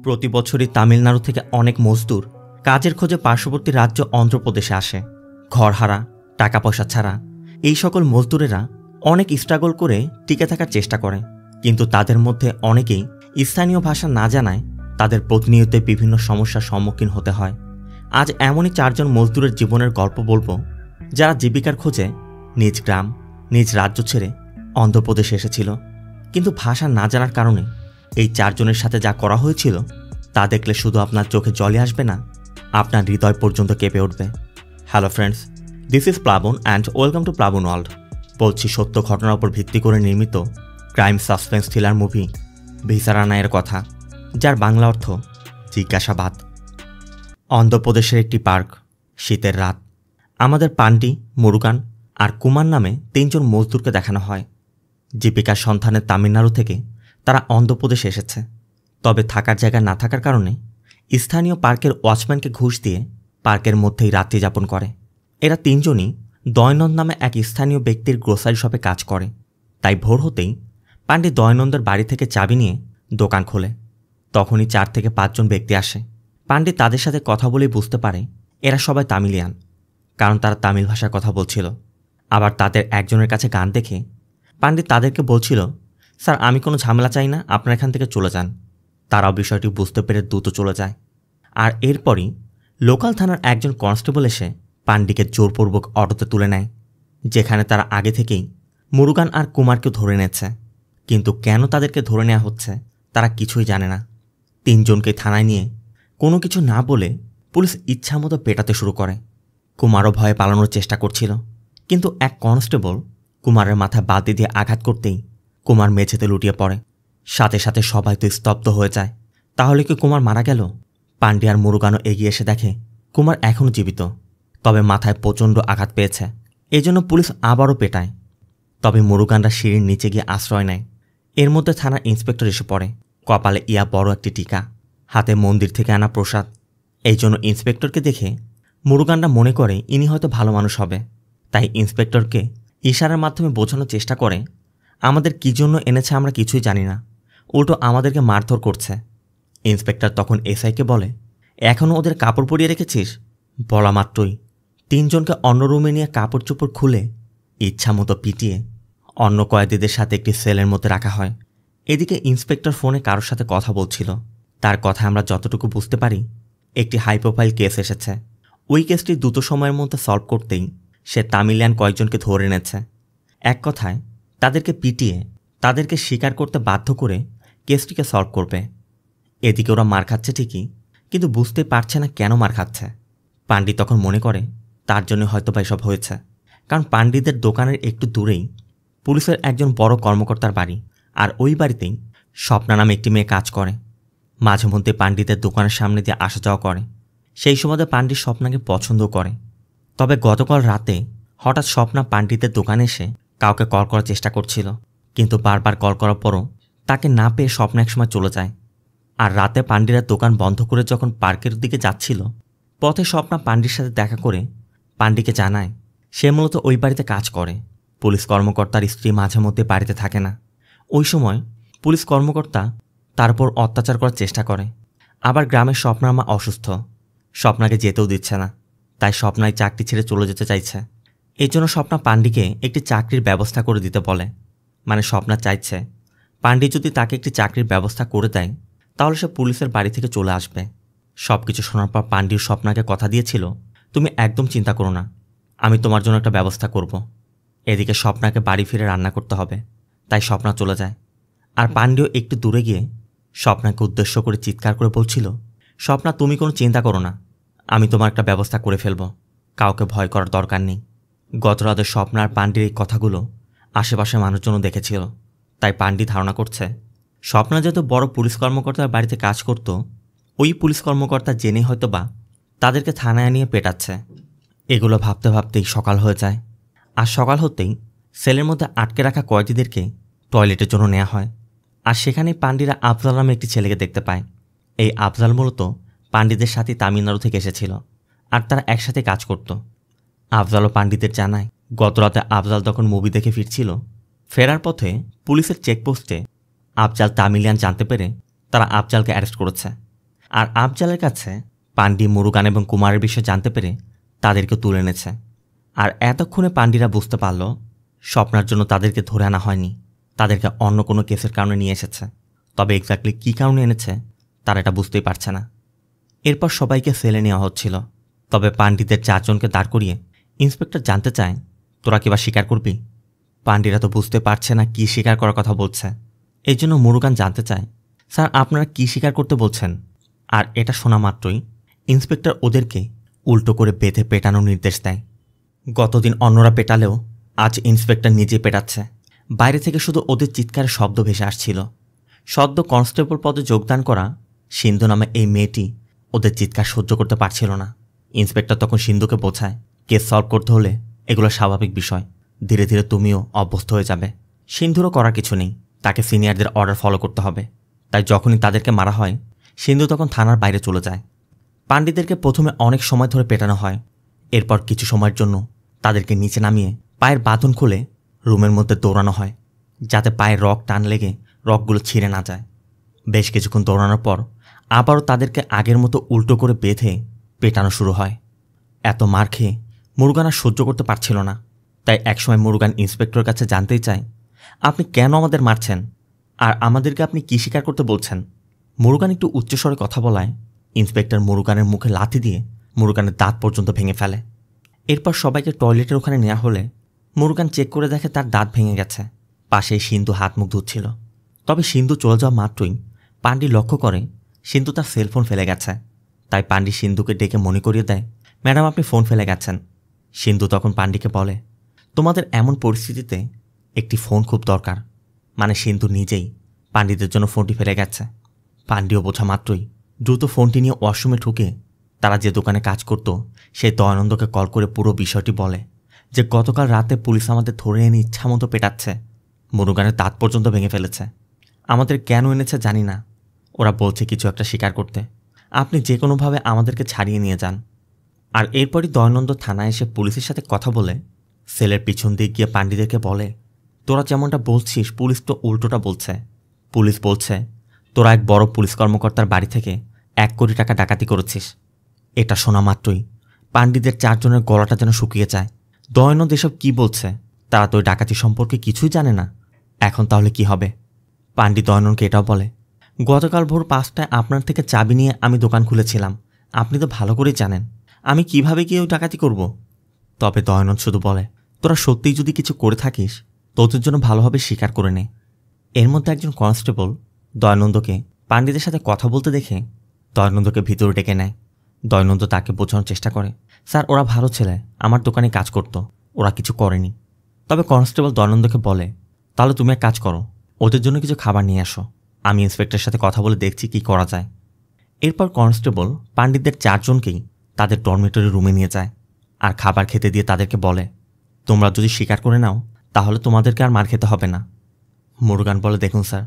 প্রতি বছরই তামিলনাড়ু থেকে অনেক মজদুর কাজের খোঁজে পার্শ্ববর্তী রাজ্য অন্ধ্রপ্রদেশে আসে। ঘরহারা, টাকা পয়সা ছাড়া এই সকল মজদুরেরা অনেক স্ট্রাগল করে টিকে থাকার চেষ্টা করে, কিন্তু তাদের মধ্যে অনেকেই স্থানীয় ভাষা না জানায় তাদের প্রতিনিয়ত বিভিন্ন সমস্যার সম্মুখীন হতে হয়। আজ এমনই 4 জন মজদুরের জীবনের গল্প বলবো, যারা জীবিকার খোঁজে নিজ গ্রাম, নিজ রাজ্য ছেড়ে অন্ধ্রপ্রদেশে এসেছিল, কিন্তু ভাষা না জানার কারণে এই 4 জনের সাথে যা করা হয়েছিল তা দেখলে শুধু আপনার চোখে জলই আসবে না, আপনার হৃদয় পর্যন্ত কেঁপে উঠবে। হ্যালো ফ্রেন্ডস, দিস ইজ প্লাবন অ্যান্ড ওয়েলকাম টু প্লাবন ওয়ার্ল্ড। বলছি সত্য ঘটনার উপর ভিত্তি করে নির্মিত ক্রাইম সাসপেন্স থ্রিলার মুভি ভিসারানায়ের কথা, যার বাংলা অর্থ জিজ্ঞাসাবাদ। অন্ধ্রপ্রদেশের একটি পার্ক, শীতের রাত। আমাদের পান্ডি, মুরুগান আর কুমার নামে 3 জন মজদুরকে দেখানো হয়। জীবিকার সন্ধানে তামিলনাড়ু থেকে তারা অন্ধ্রপ্রদেশে এসেছে, তবে থাকার জায়গা না থাকার কারণে স্থানীয় পার্কের ওয়াচম্যানকে ঘুষ দিয়ে পার্কের মধ্যেই রাত্রি যাপন করে। এরা 3 জনই দয়ানন্দ নামে এক স্থানীয় ব্যক্তির গ্রোসারি শপে কাজ করে। তাই ভোর হতেই পান্ডি দয়ানন্দের বাড়ি থেকে চাবি নিয়ে দোকান খোলে। তখনই 4 থেকে 5 জন ব্যক্তি আসে। পান্ডি তাদের সাথে কথা বলেই বুঝতে পারে এরা সবাই তামিলিয়ান, কারণ তারা তামিল ভাষায় কথা বলছিল। আবার তাদের একজনের কাছে গান দেখে পান্ডি তাদেরকে বলছিল, স্যার আমি কোনো ঝামেলা চাই না, আপনারা এখান থেকে চলে যান। তারাও বিষয়টি বুঝতে পেরে দ্রুত চলে যায়। আর এরপরই লোকাল থানার একজন কনস্টেবল এসে পান্ডিকে জোরপূর্বক অটোতে তুলে নেয়, যেখানে তারা আগে থেকেই মুরুগান আর কুমারকে ধরে নিয়েছে। কিন্তু কেন তাদেরকে ধরে নেওয়া হচ্ছে তারা কিছুই জানে না। 3 জনকে থানায় নিয়ে কোনো কিছু না বলে পুলিশ ইচ্ছামতো পেটাতে শুরু করে। কুমারও ভয়ে পালানোর চেষ্টা করছিল, কিন্তু এক কনস্টেবল কুমারের মাথায় বালতি দিয়ে আঘাত করতেই কুমার মেঝেতে লুটিয়ে পড়ে। সাথে সাথে সবাই তো স্তব্ধ হয়ে যায়। তাহলে কি কুমার মারা গেল? পান্ডি আর মুরুগানও এগিয়ে এসে দেখে কুমার এখনও জীবিত, তবে মাথায় প্রচণ্ড আঘাত পেয়েছে। এজন্য পুলিশ আবারও পেটায়। তবে মুরুগানরা সিঁড়ির নিচে গিয়ে আশ্রয় নেয়। এর মধ্যে থানার ইন্সপেক্টর এসে পড়ে। কপালে বড় একটি টিকা, হাতে মন্দির থেকে আনা প্রসাদ। এই জন্য ইন্সপেক্টরকে দেখে মুরুগানরা মনে করে ইনি হয়তো ভালো মানুষ হবে। তাই ইন্সপেক্টরকে ইশারার মাধ্যমে বোঝানোর চেষ্টা করে, আমাদের কী জন্য এনেছে আমরা কিছুই জানি না, উল্টো আমাদেরকে মারধর করছে। ইন্সপেক্টর তখন এসআইকে বলে, এখনও ওদের কাপড় পরিয়ে রেখেছিস? বলা মাত্রই 3 জনকে অন্য রুমে নিয়ে কাপড় চোপড় খুলে ইচ্ছামতো পিটিয়ে অন্য কয়েদিদের সাথে একটি সেলের মধ্যে রাখা হয়। এদিকে ইন্সপেক্টর ফোনে কারোর সাথে কথা বলছিল। তার কথা আমরা যতটুকু বুঝতে পারি, একটি হাই প্রোফাইল কেস এসেছে। ওই কেসটি দ্রুত সময়ের মধ্যে সলভ করতেই সে তামিলিয়ান কয়েকজনকে ধরে এনেছে। এক কথায় তাদেরকে পিটিয়ে তাদেরকে স্বীকার করতে বাধ্য করে কেসটিকে সলভ করবে। এদিকে ওরা মার খাচ্ছে ঠিকই, কিন্তু বুঝতে পারছে না কেন মার খাচ্ছে। পান্ডি তখন মনে করে তার জন্য হয়তো বা এসব হয়েছে, কারণ পান্ডিদের দোকানের একটু দূরেই পুলিশের একজন বড় কর্মকর্তার বাড়ি, আর ওই বাড়িতেই স্বপ্না নামে একটি মেয়ে কাজ করে। মাঝে মধ্যে পান্ডিদের দোকানের সামনে দিয়ে আসা যাওয়া করে। সেই সময় পান্ডি স্বপ্নাকে পছন্দ করে। তবে গতকাল রাতে হঠাৎ স্বপ্না পান্ডিদের দোকানে এসে কাউকে কল করার চেষ্টা করছিল, কিন্তু বারবার কল করার পরও তাকে না পেয়ে স্বপ্না একসময় চলে যায়। আর রাতে পান্ডিরা দোকান বন্ধ করে যখন পার্কের দিকে যাচ্ছিল, পথে স্বপ্না পান্ডির সাথে দেখা করে পান্ডিকে জানায় সে মূলত ওই বাড়িতে কাজ করে। পুলিশ কর্মকর্তার স্ত্রী মাঝে মধ্যে বাড়িতে থাকে না। ওই সময় পুলিশ কর্মকর্তা তার উপর অত্যাচার করার চেষ্টা করে। আবার গ্রামের স্বপ্নার মা অসুস্থ, স্বপ্নাকে যেতেও দিচ্ছে না। তাই স্বপ্নায় চাকরি ছেড়ে চলে যেতে চাইছে। এই জন্য স্বপ্না পান্ডিকে একটি চাকরির ব্যবস্থা করে দিতে বলে। মানে স্বপ্না চাইছে পান্ডি যদি তাকে একটি চাকরির ব্যবস্থা করে দেয় তাহলে সে পুলিশের বাড়ি থেকে চলে আসবে। সব কিছু শোনার পর পান্ডির স্বপ্নাকে কথা দিয়েছিল, তুমি একদম চিন্তা করো না, আমি তোমার জন্য একটা ব্যবস্থা করব। এদিকে স্বপ্নাকে বাড়ি ফিরে রান্না করতে হবে, তাই স্বপ্না চলে যায়। আর পান্ডিও একটু দূরে গিয়ে স্বপ্নাকে উদ্দেশ্য করে চিৎকার করে বলছিল, স্বপ্না তুমি কোনো চিন্তা করো না, আমি তোমার একটা ব্যবস্থা করে ফেলব, কাউকে ভয় করার দরকার নেই। গত রাতে স্বপ্না আর পান্ডির এই কথাগুলো আশেপাশে মানুষজনও দেখেছিল। তাই পান্ডি ধারণা করছে স্বপ্না যেহেতু বড় পুলিশ কর্মকর্তার বাড়িতে কাজ করত, ওই পুলিশ কর্মকর্তা জেনে হয়তো বা তাদেরকে থানায় নিয়ে পেটাচ্ছে। এগুলো ভাবতে ভাবতেই সকাল হয়ে যায়। আর সকাল হতেই সেলের মধ্যে আটকে রাখা কয়েদিদেরকে টয়লেটের জন্য নেওয়া হয়। আর সেখানেই পান্ডিরা আফজাল নামে একটি ছেলেকে দেখতে পায়। এই আফজাল মূলত পান্ডিদের সাথে তামিলনাড়ু থেকে এসেছিল, আর তারা একসাথে কাজ করত। আফজালও পান্ডিদের জানায় গতরাতে আফজাল তখন মুভি দেখে ফিরছিল। ফেরার পথে পুলিশের চেকপোস্টে আফজাল তামিলিয়ান জানতে পেরে তারা আফজালকে অ্যারেস্ট করেছে। আর আফজালের কাছে পান্ডি, মুরুগান এবং কুমারের বিষয়ে জানতে পেরে তাদেরকে তুলে এনেছে। আর এতক্ষণে পান্ডিরা বুঝতে পারল স্বপ্নার জন্য তাদেরকে ধরে আনা হয়নি, তাদেরকে অন্য কোনো কেসের কারণে নিয়ে এসেছে। তবে এক্স্যাক্টলি কী কারণে এনেছে তারা এটা বুঝতেই পারছে না। এরপর সবাইকে সেলে নেওয়া হচ্ছিল। তবে পান্ডিদের 4 জনকে দাঁড় করিয়ে ইন্সপেক্টর জানতে চায়, তোরা কিবা স্বীকার করবি? পান্ডিরা তো বুঝতে পারছে না কী স্বীকার করার কথা বলছে। এই জন্য মুরুগান জানতে চায়, স্যার আপনারা কী স্বীকার করতে বলছেন? আর এটা শোনা মাত্রই ইন্সপেক্টর ওদেরকে উল্টো করে বেঁধে পেটানোর নির্দেশ দেয়। গতদিন অন্যরা পেটালেও আজ ইন্সপেক্টর নিজে পেটাচ্ছে। বাইরে থেকে শুধু ওদের চিৎকারের শব্দ ভেসে আসছিল। সদ্য কনস্টেবল পদে যোগদান করা সিন্ধু নামে এই মেয়েটি ওদের চিৎকার সহ্য করতে পারছিল না। ইন্সপেক্টর তখন সিন্ধুকে বোঝায়, কেস সলভ করতে হলে এগুলো স্বাভাবিক বিষয়, ধীরে ধীরে তুমিও অভ্যস্ত হয়ে যাবে। সিন্ধুরও করার কিছু নেই, তাকে সিনিয়রদের অর্ডার ফলো করতে হবে। তাই যখনই তাদেরকে মারা হয় সিন্ধু তখন থানার বাইরে চলে যায়। পান্ডিদেরকে প্রথমে অনেক সময় ধরে পেটানো হয়। এরপর কিছু সময়ের জন্য তাদেরকে নিচে নামিয়ে পায়ের বাঁধন খুলে রুমের মধ্যে দৌড়ানো হয়, যাতে পায়ের রক টান লেগে রকগুলো ছিঁড়ে না যায়। বেশ কিছুক্ষণ দৌড়ানোর পর আবারও তাদেরকে আগের মতো উল্টো করে বেঁধে পেটানো শুরু হয়। এত মার খেয়ে মুরুগান আর সহ্য করতে পারছিল না। তাই একসময় মুরুগান ইন্সপেক্টরের কাছে জানতেই চায়, আপনি কেন আমাদের মারছেন আর আমাদেরকে আপনি কী স্বীকার করতে বলছেন? মুরুগান একটু উচ্চস্বরে কথা বলায় ইন্সপেক্টর মুরুগানের মুখে লাথি দিয়ে মুরুগানের দাঁত পর্যন্ত ভেঙে ফেলে। এরপর সবাইকে টয়লেটের ওখানে নেওয়া হলে মুরুগান চেক করে দেখে তার দাঁত ভেঙে গেছে। পাশেই সিন্ধু হাত মুখ ধুচ্ছিল। তবে সিন্ধু চলে যাওয়া মাত্রই পান্ডি লক্ষ্য করে সিন্ধু তার সেলফোন ফেলে গেছে। তাই পান্ডি সিন্ধুকে ডেকে মনে করিয়ে দেয়, ম্যাডাম আপনি ফোন ফেলে গেছেন। সিন্ধু তখন পান্ডিকে বলে, তোমাদের এমন পরিস্থিতিতে একটি ফোন খুব দরকার। মানে সিন্ধু নিজেই পান্ডিদের জন্য ফোনটি ফেলে গেছে। পান্ডিও বোঝা মাত্রই দ্রুত ফোনটি নিয়ে ওয়াশরুমে ঢুকে তারা যে দোকানে কাজ করত সেই দয়ানন্দকে কল করে পুরো বিষয়টি বলে যে গতকাল রাতে পুলিশ আমাদের ধরে এনে ইচ্ছামতো পেটাচ্ছে, মুরুগানের দাঁত পর্যন্ত ভেঙে ফেলেছে। আমাদের কেন এনেছে জানি না, ওরা বলছে কিছু একটা স্বীকার করতে। আপনি যে কোনোভাবে আমাদেরকে ছাড়িয়ে নিয়ে যান। আর এরপরই দয়ানন্দ থানায় এসে পুলিশের সাথে কথা বলে সেলের পিছন দিয়ে গিয়ে পান্ডিদেরকে বলে, তোরা যেমনটা বলছিস পুলিশ তো উল্টোটা বলছে। পুলিশ বলছে তোরা এক বড় পুলিশ কর্মকর্তার বাড়ি থেকে 1 কোটি টাকা ডাকাতি করেছিস। এটা শোনা মাত্রই পান্ডিদের 4 জনের গলাটা যেন শুকিয়ে যায়। দয়ানন্দ এসব কী বলছে? তারা তো ডাকাতি সম্পর্কে কিছুই জানে না। এখন তাহলে কি হবে? পান্ডি দয়ানন্দকে এটাও বলে, গতকাল ভোর 5টায় আপনার থেকে চাবি নিয়ে আমি দোকান খুলেছিলাম। আপনি তো ভালো করেই জানেন আমি কিভাবে গিয়ে ওই ডাকাতি করব। তবে দয়ানন্দ শুধু বলে, তোরা সত্যিই যদি কিছু করে থাকিস তোদের জন্য ভালোভাবে স্বীকার করে নে। এর মধ্যে একজন কনস্টেবল দয়ানন্দকে পান্ডিদের সাথে কথা বলতে দেখে দয়ানন্দকে ভিতরে ডেকে নেয়। দয়ানন্দ তাকে বোঝানোর চেষ্টা করে, স্যার ওরা ভালো ছেলে, আমার দোকানে কাজ করতো, ওরা কিছু করেনি। তবে কনস্টেবল দয়ানন্দকে বলে, তাহলে তুমি এক কাজ করো, ওদের জন্য কিছু খাবার নিয়ে আসো, আমি ইন্সপেক্টরের সাথে কথা বলে দেখছি কি করা যায়। এরপর কনস্টেবল পান্ডিতদের 4 জনকেই তাদের ডরমিটরি রুমে নিয়ে যায় আর খাবার খেতে দিয়ে তাদেরকে বলে, তোমরা যদি স্বীকার করে নাও তাহলে তোমাদেরকে আর মার খেতে হবে না। মুরুগান বলে, দেখুন স্যার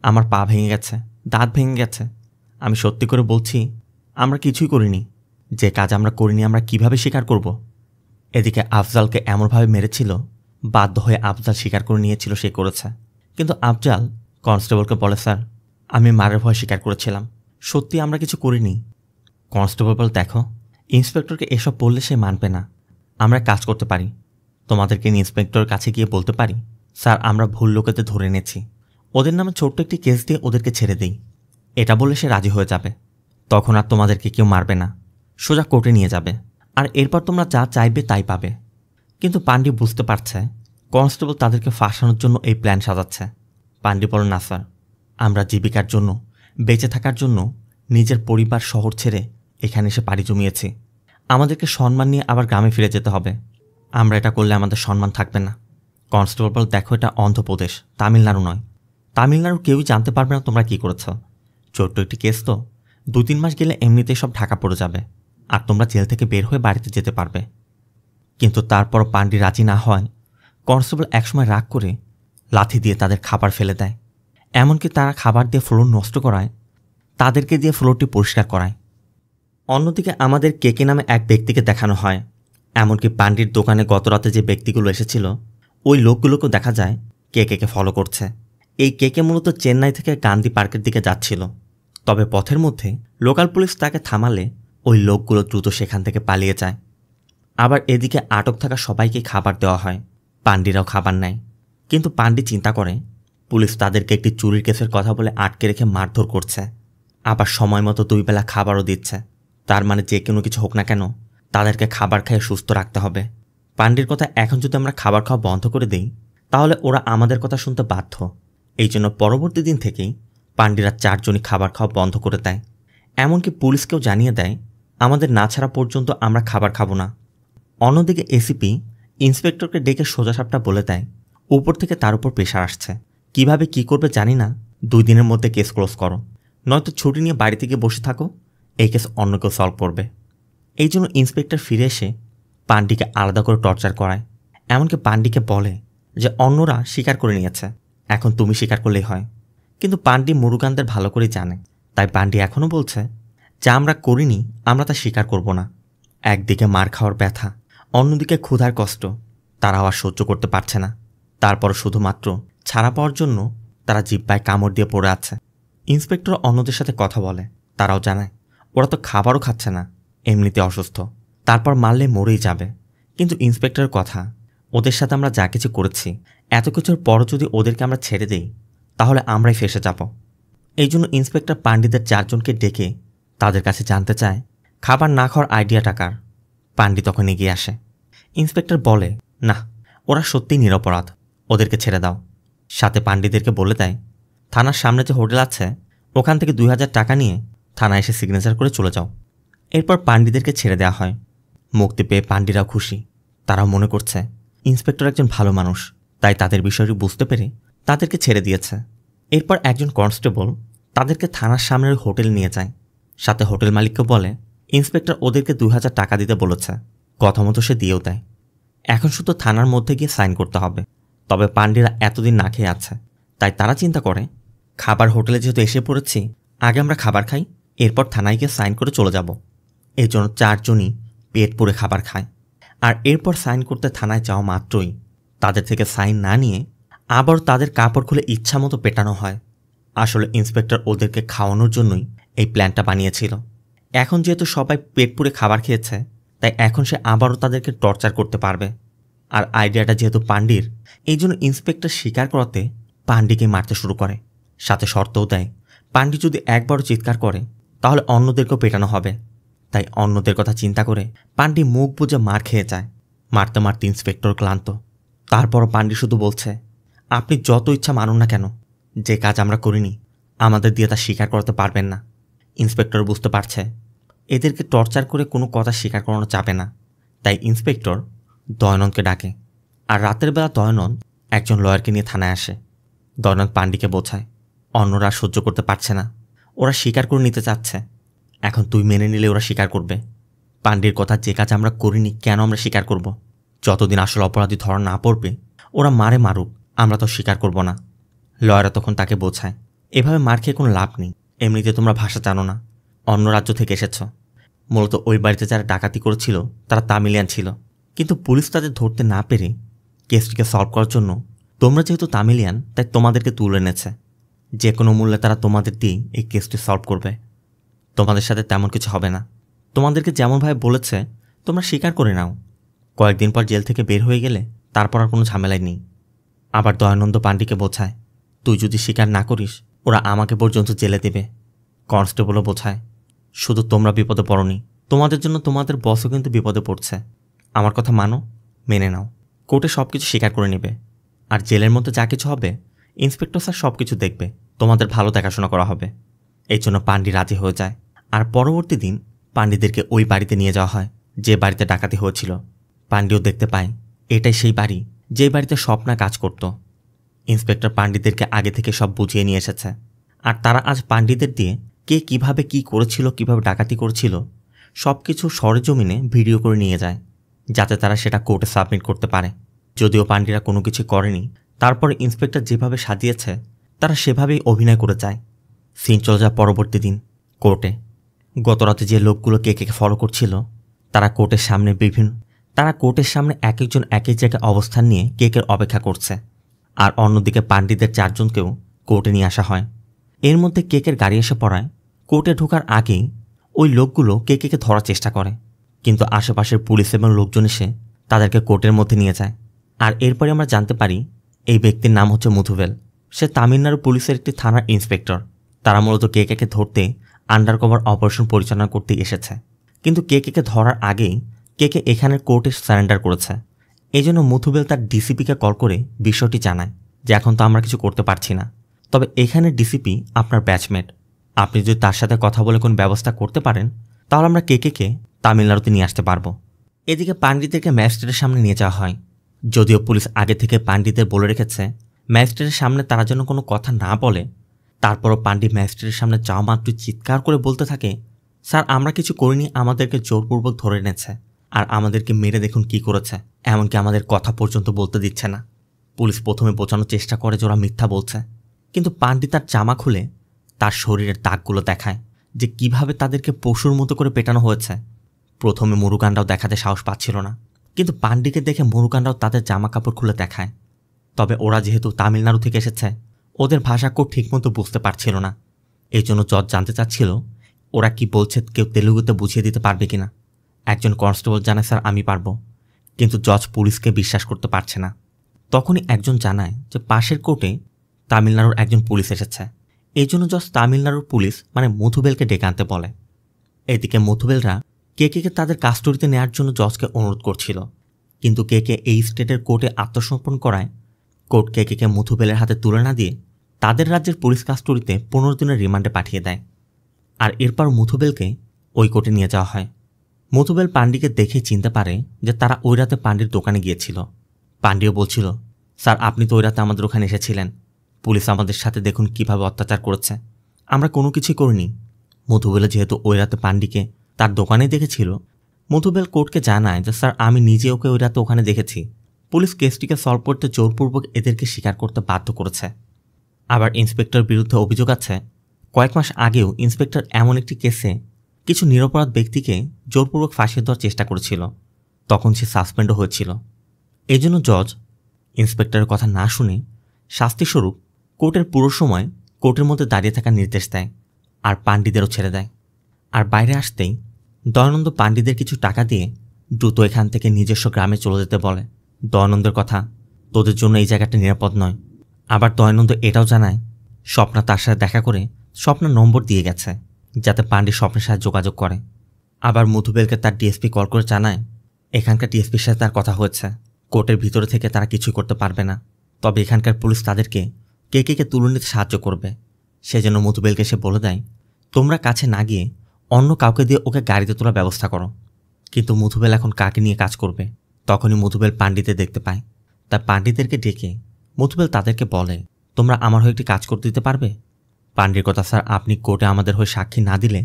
আমার পা ভেঙে গেছে, দাঁত ভেঙে গেছে, আমি সত্যি করে বলছি আমরা কিছুই করিনি। যে কাজ আমরা করিনি আমরা কিভাবে স্বীকার করব? এদিকে আফজালকে এমনভাবে মেরেছিল বাধ্য হয়ে আফজাল স্বীকার করে নিয়েছিল সে করেছে। কিন্তু আফজাল কনস্টেবলকে বলে, স্যার আমি মারের ভয় স্বীকার করেছিলাম, সত্যি আমরা কিছু করিনি। কনস্টেবল বলে, দেখো ইন্সপেক্টরকে এসব বললে সে মানবে না, আমরা কাজ করতে পারি, তোমাদেরকে ইন্সপেক্টরের কাছে গিয়ে বলতে পারি, স্যার আমরা ভুল লোকেদের ধরে এনেছি, ওদের নামে ছোট্ট একটি কেস দিয়ে ওদেরকে ছেড়ে দিই। এটা বললে সে রাজি হয়ে যাবে, তখন আর তোমাদেরকে কেউ মারবে না, সোজা কোর্টে নিয়ে যাবে, আর এরপর তোমরা যা চাইবে তাই পাবে। কিন্তু পান্ডি বুঝতে পারছে কনস্টেবল তাদেরকে ফাঁসানোর জন্য এই প্ল্যান সাজাচ্ছে। পান্ডি বলে, না স্যার, আমরা জীবিকার জন্য, বেঁচে থাকার জন্য নিজের পরিবার শহর ছেড়ে এখানে এসে পাড়ি জমিয়েছি, আমাদেরকে সম্মান নিয়ে আবার গ্রামে ফিরে যেতে হবে, আমরা এটা করলে আমাদের সম্মান থাকবে না। কনস্টেবল বলে, দেখো এটা অন্ধ্রপ্রদেশ, তামিলনাড়ু নয়, তামিলনাড়ু কেউই জানতে পারবে না তোমরা কী করেছ, ছোট্ট একটি কেস তো, 2-3 মাস গেলে এমনিতেই সব ঢাকা পড়ে যাবে আর তোমরা জেল থেকে বের হয়ে বাড়িতে যেতে পারবে। কিন্তু তারপর পান্ডি রাজি না হয় কনস্টেবল একসময় রাগ করে লাথি দিয়ে তাদের খাবার ফেলে দেয়। এমনকি তারা খাবার দিয়ে ফ্লোর নষ্ট করায়, তাদেরকে দিয়ে ফ্লোরটি পরিষ্কার করায়। অন্যদিকে আমাদের কেকে নামে এক ব্যক্তিকে দেখানো হয়। এমনকি পান্ডির দোকানে গতরাতে যে ব্যক্তিগুলো এসেছিল ওই লোকগুলোকেও দেখা যায় কেকে ফলো করছে। এই কেকে মূলত চেন্নাই থেকে গান্ধী পার্কের দিকে যাচ্ছিল। তবে পথের মধ্যে লোকাল পুলিশ তাকে থামালে ওই লোকগুলো দ্রুত সেখান থেকে পালিয়ে যায়। আবার এদিকে আটক থাকা সবাইকে খাবার দেওয়া হয়, পান্ডিরাও খাবার নেয়। কিন্তু পান্ডি চিন্তা করে পুলিশ তাদেরকে একটি চুরির কেসের কথা বলে আটকে রেখে মারধর করছে, আবার সময় মতো 2 বেলা খাবারও দিচ্ছে। তার মানে যে কোনো কিছু হোক না কেন তাদেরকে খাবার খেয়ে সুস্থ রাখতে হবে। পান্ডির কথা এখন যদি আমরা খাবার খাওয়া বন্ধ করে দিই তাহলে ওরা আমাদের কথা শুনতে বাধ্য। এই জন্য পরবর্তী দিন থেকেই পান্ডিরা 4 জনই খাবার খাওয়া বন্ধ করে দেয়। এমনকি পুলিশকেও জানিয়ে দেয় আমাদের না ছাড়া পর্যন্ত আমরা খাবার খাবো না। অন্যদিকে এসিপি ইন্সপেক্টরকে ডেকে সোজাসাপটা বলে দেয় উপর থেকে তার উপর প্রেশার আসছে, কিভাবে কি করবে জানি না, 2 দিনের মধ্যে কেস ক্লোজ করো, নয়তো ছুটি নিয়ে বাড়িতে গিয়ে বসে থাকো, এই কেস অন্য কেউ সলভ করবে। এই জন্য ইন্সপেক্টর ফিরে এসে পান্ডিকে আলাদা করে টর্চার করায়। এমনকি পান্ডিকে বলে যে অন্যরা স্বীকার করে নিয়েছে, এখন তুমি স্বীকার করলেই হয়। কিন্তু পান্ডি মুরুগানদের ভালো করে জানে, তাই পান্ডি এখনও বলছে যা আমরা করিনি আমরা তা স্বীকার করব না। একদিকে মার খাওয়ার ব্যথা, অন্যদিকে ক্ষুধার কষ্ট, তারাও আর সহ্য করতে পারছে না। তারপর শুধুমাত্র ছাড়া পাওয়ার জন্য তারা জিহ্বায় কামড় দিয়ে পড়ে আছে। ইন্সপেক্টর অন্যদের সাথে কথা বলে, তারাও জানায় ওরা তো খাবারও খাচ্ছে না, এমনিতে অসুস্থ, তারপর মারলে মরেই যাবে। কিন্তু ইন্সপেক্টরের কথা, ওদের সাথে আমরা যা কিছু করেছি এত কিছুর পরও যদি ওদেরকে আমরা ছেড়ে দিই তাহলে আমরাই ফেসে যাব। এই জন্য ইন্সপেক্টর পান্ডিদের 4 জনকে ডেকে তাদের কাছে জানতে চায় খাবার না খাওয়ার আইডিয়াটা কার। পান্ডি তখন এগিয়ে আসে। ইন্সপেক্টর বলে না, ওরা সত্যিই নিরপরাধ, ওদেরকে ছেড়ে দাও। সাথে পান্ডিদেরকে বলে দেয় থানার সামনে যে হোটেল আছে ওখান থেকে 2000 টাকা নিয়ে থানায় এসে সিগনেচার করে চলে যাও। এরপর পান্ডিদেরকে ছেড়ে দেওয়া হয়। মুক্তি পেয়ে পান্ডিরাও খুশি, তারাও মনে করছে ইন্সপেক্টর একজন ভালো মানুষ, তাই তাদের বিষয়টি বুঝতে পেরে তাদেরকে ছেড়ে দিয়েছে। এরপর একজন কনস্টেবল তাদেরকে থানার সামনের হোটেল নিয়ে যায়। সাথে হোটেল মালিককে বলে ইন্সপেক্টর ওদেরকে 2000 টাকা দিতে বলেছে, কথা মতো সে দিয়েও দেয়। এখন শুধু থানার মধ্যে গিয়ে সাইন করতে হবে। তবে পান্ডিরা এতদিন না খেয়ে আছে, তাই তারা চিন্তা করে খাবার হোটেলে যেহেতু এসে পড়েছি, আগে আমরা খাবার খাই, এরপর থানায় গিয়ে সাইন করে চলে যাব। এই জন্য 4 জনই পেট পুরে খাবার খায়। আর এরপর সাইন করতে থানায় যাওয়া মাত্রই তাদের থেকে সাইন না নিয়ে আবার তাদের কাপড় খুলে ইচ্ছা মতো পেটানো হয়। আসলে ইন্সপেক্টর ওদেরকে খাওয়ানোর জন্যই এই প্ল্যানটা বানিয়েছিল। এখন যেহেতু সবাই পেট পুরে খাবার খেয়েছে, তাই এখন সে আবারও তাদেরকে টর্চার করতে পারবে। আর আইডিয়াটা যেহেতু পান্ডির, এই জন্য ইন্সপেক্টর স্বীকার করাতে পান্ডিকে মারতে শুরু করে। সাথে শর্তও দেয় পান্ডি যদি একবারও চিৎকার করে তাহলে অন্যদেরকেও পেটানো হবে। তাই অন্যদের কথা চিন্তা করে পান্ডি মুখ বুজে মার খেয়ে যায়। মারতে মারতে ইন্সপেক্টর ক্লান্ত। তারপরও পান্ডি শুধু বলছে আপনি যত ইচ্ছা মানুন না কেন, যে কাজ আমরা করিনি আমাদের দিয়ে তা স্বীকার করতে পারবেন না। ইন্সপেক্টর বুঝতে পারছে এদেরকে টর্চার করে কোনো কথা স্বীকার করানো যাবে না। তাই ইন্সপেক্টর দয়ানন্দকে ডাকে। আর রাতের বেলা দয়ানন্দ একজন লয়ারকে নিয়ে থানায় আসে। দয়ানন্দ পান্ডিকে বোঝায় অন্যরা সহ্য করতে পারছে না, ওরা স্বীকার করে নিতে চাচ্ছে। এখন তুই মেনে নিলে ওরা স্বীকার করবে। পান্ডির কথা যে কাজ আমরা করিনি কেন আমরা স্বীকার করব? যতদিন আসল অপরাধী ধরা না পড়বে ওরা মারে মারুক, আমরা তো স্বীকার করব না। লয়াররা তখন তাকে বোঝায় এভাবে মার খেয়ে কোনো লাভ নেই, এমনিতে তোমরা ভাষা জানো না, অন্য রাজ্য থেকে এসেছ। মূলত ওই বাড়িতে যারা ডাকাতি করেছিল তারা তামিলিয়ান ছিল, কিন্তু পুলিশ তাদের ধরতে না পেরে কেসটিকে সলভ করার জন্য তোমরা যেহেতু তামিলিয়ান তাই তোমাদেরকে তুলে এনেছে। যে কোনো মূল্যে তারা তোমাদের দিয়ে এই কেসটি সলভ করবে। তোমাদের সাথে তেমন কিছু হবে না, তোমাদেরকে যেমনভাবে বলেছে তোমরা স্বীকার করে নাও। কয়েকদিন পর জেল থেকে বের হয়ে গেলে তারপর আর কোনো ঝামেলাই নেই। আবার দয়ানন্দ পান্ডিকে বোঝায় তুই যদি স্বীকার না করিস ওরা আমাকে পর্যন্ত জেলে দেবে। কনস্টেবলও বোঝায় শুধু তোমরা বিপদে পড়নি, তোমাদের জন্য তোমাদের বসও কিন্তু বিপদে পড়ছে। আমার কথা মানো, মেনে নাও। কোর্টে সব কিছু স্বীকার করে নেবে। আর জেলের মধ্যে যা কিছু হবে ইন্সপেক্টর স্যার সব কিছু দেখবে, তোমাদের ভালো দেখাশোনা করা হবে। এই জন্য পান্ডি রাজি হয়ে যায়। আর পরবর্তী দিন পান্ডিদেরকে ওই বাড়িতে নিয়ে যাওয়া হয় যে বাড়িতে ডাকাতি হয়েছিল। পান্ডিও দেখতে পায় এটাই সেই বাড়ি যে বাড়িতে স্বপ্না কাজ করত। ইন্সপেক্টর পান্ডিদেরকে আগে থেকে সব বুঝিয়ে নিয়ে এসেছে। আর তারা আজ পান্ডিদের দিয়ে কে কিভাবে কি করেছিল, কিভাবে ডাকাতি করেছিল সব কিছু সরেজমিনে ভিডিও করে নিয়ে যায়, যাতে তারা সেটা কোর্টে সাবমিট করতে পারে। যদিও পান্ডিরা কোনো কিছু করেনি, তারপরে ইন্সপেক্টর যেভাবে সাজিয়েছে তারা সেভাবেই অভিনয় করে যায়। সিন চলে যায় পরবর্তী দিন কোর্টে। গতরাতে যে লোকগুলো কে ফলো করছিল তারা কোর্টের সামনে এক একজন এক এক জায়গায় অবস্থান নিয়ে কেকের অপেক্ষা করছে। আর অন্যদিকে পান্ডিদের 4 জনকেও কোর্টে নিয়ে আসা হয়। এর মধ্যে কেকের গাড়ি এসে পড়ায় কোর্টে ঢোকার আগেই ওই লোকগুলো কে ধরার চেষ্টা করে, কিন্তু আশেপাশের পুলিশ এবং লোকজন এসে তাদেরকে কোর্টের মধ্যে নিয়ে যায়। আর এরপরে আমরা জানতে পারি এই ব্যক্তির নাম হচ্ছে মুথুবেল। সে তামিলনাড়ু পুলিশের একটি থানার ইন্সপেক্টর। তারা মূলত কে ধরতে আন্ডার কভার অপারেশন পরিচালনা করতে এসেছে, কিন্তু কে ধরার আগেই কে এখানের কোর্টে সারেন্ডার করেছে। এই জন্য মুথুবেল তার ডিসিপিকে কল করে বিষয়টি জানায় যে এখন তো আমরা কিছু করতে পারছি না, তবে এখানে ডিসিপি আপনার ব্যাচমেট, আপনি যদি তার সাথে কথা বলে কোন ব্যবস্থা করতে পারেন তাহলে আমরা কে তামিলনাড়ুতে নিয়ে আসতে পারবো। এদিকে পাণ্ডিতদেরকে ম্যাজিস্ট্রেটের সামনে নিয়ে যাওয়া হয়। যদিও পুলিশ আগে থেকে পাণ্ডিতদের বলে রেখেছে ম্যাজিস্ট্রেটের সামনে তারা যেন কোনো কথা না বলে, তারপরও পাণ্ডিত ম্যাজিস্ট্রেটের সামনে যাওয়া মাত্র চিৎকার করে বলতে থাকে, স্যার আমরা কিছু করিনি, আমাদেরকে জোরপূর্বক ধরে এনেছে আর আমাদেরকে মেরে দেখুন কি করেছে, এমনকি আমাদের কথা পর্যন্ত বলতে দিচ্ছে না। পুলিশ প্রথমে বোঝানোর চেষ্টা করে যে ওরা মিথ্যা বলছে, কিন্তু পাণ্ডিত তার জামা খুলে তার শরীরের দাগগুলো দেখায় যে কিভাবে তাদেরকে পশুর মতো করে পেটানো হয়েছে। প্রথমে মুরুগানরাও দেখাতে সাহস পাচ্ছিল না, কিন্তু পাণ্ডিকে দেখে মুরুগানরাও তাদের জামা কাপড় খুলে দেখায়। তবে ওরা যেহেতু তামিলনাড়ু থেকে এসেছে, ওদের ভাষা কেউ ঠিকমতো বুঝতে পারছিল না। এই জন্য জজ জানতে চাচ্ছিল ওরা কি বলছে কেউ তেলুগুতে বুঝিয়ে দিতে পারবে কিনা। একজন কনস্টেবল জানায়, স্যার আমি পারবো, কিন্তু জজ পুলিশকে বিশ্বাস করতে পারছে না। তখনই একজন জানায় যে পাশের কোর্টে তামিলনাড়ুর একজন পুলিশ এসেছে। এই জন্য জজ তামিলনাড়ুর পুলিশ মানে মুথুবেলকে ডেকে আনতে বলে। এদিকে মুথুবেলরা কে তাদের কাস্টডিতে নেওয়ার জন্য জজকে অনুরোধ করছিল, কিন্তু কে এই স্টেটের কোর্টে আত্মসমর্পণ করায় কোর্ট কে মুথুবেলের হাতে তুলে না দিয়ে তাদের রাজ্যের পুলিশ কাস্টডিতে 15 দিনের রিমান্ডে পাঠিয়ে দেয়। আর এরপর মুথুবেলকে ওই কোর্টে নিয়ে যাওয়া হয়। মুথুবেল পাণ্ডিকে দেখে চিনতে পারে যে তারা ওই রাতে পাণ্ডির দোকানে গিয়েছিল। পাণ্ডিও বলছিল, স্যার আপনি তো ওই রাতে আমাদের ওখানে এসেছিলেন, পুলিশ আমাদের সাথে দেখুন কিভাবে অত্যাচার করেছে, আমরা কোনো কিছুই করিনি। মুথুবেল যেহেতু ওই রাতে পাণ্ডিকে তার দোকানেই দেখেছিল, মুথুবেল কোর্টকে জানায় যে স্যার আমি নিজে ওকে ওই রাতে ওখানে দেখেছি, পুলিশ কেসটিকে সলভ করতে জোরপূর্বক এদেরকে স্বীকার করতে বাধ্য করেছে। আবার ইন্সপেক্টর বিরুদ্ধে অভিযোগ আছে কয়েক মাস আগেও ইন্সপেক্টর এমন একটি কেসে কিছু নিরপরাধ ব্যক্তিকে জোরপূর্বক ফাঁসিয়ে দেওয়ার চেষ্টা করেছিল, তখন সে সাসপেন্ডও হয়েছিল। এই জন্য জজ ইন্সপেক্টরের কথা না শুনে শাস্তিস্বরূপ কোর্টের পুরো সময় কোর্টের মধ্যে দাঁড়িয়ে থাকার নির্দেশ দেয় আর পাণ্ডিদেরও ছেড়ে দেয়। আর বাইরে আসতেই দয়ানন্দ পাণ্ডিদের কিছু টাকা দিয়ে দ্রুত এখান থেকে নিজস্ব গ্রামে চলে যেতে বলে। দয়ানন্দের কথা, তোদের জন্য এই জায়গাটা নিরাপদ নয়। আবার দয়ানন্দ এটাও জানায় স্বপ্না তার সাথে দেখা করে স্বপ্নার নম্বর দিয়ে গেছে যাতে পাণ্ডি স্বপ্নের সাথে যোগাযোগ করে। আবার মুথুবেলকে তার ডিএসপি কল করে জানায় এখানকার ডিএসপির সাথে তার কথা হয়েছে, কোর্টের ভিতরে থেকে তারা কিছুই করতে পারবে না, তবে এখানকার পুলিশ তাদেরকে কে তুলে নিতে সাহায্য করবে। সেজন্য মুথুবেলকে সে বলে দেয় তোমরা কাছে না গিয়ে অন্য কাউকে দিয়ে ওকে গাড়িতে তোলার ব্যবস্থা করো। কিন্তু মুথুবেল এখন কাকে নিয়ে কাজ করবে? তখনই মুথুবেল পাণ্ডিতে দেখতে পায়। তাই পাণ্ডিতদেরকে ডেকে মুথুবেল তাদেরকে বলে তোমরা আমার হয়ে একটি কাজ করতে দিতে পারবে? পাণ্ডির কথা, স্যার আপনি কোর্টে আমাদের হয়ে সাক্ষী না দিলে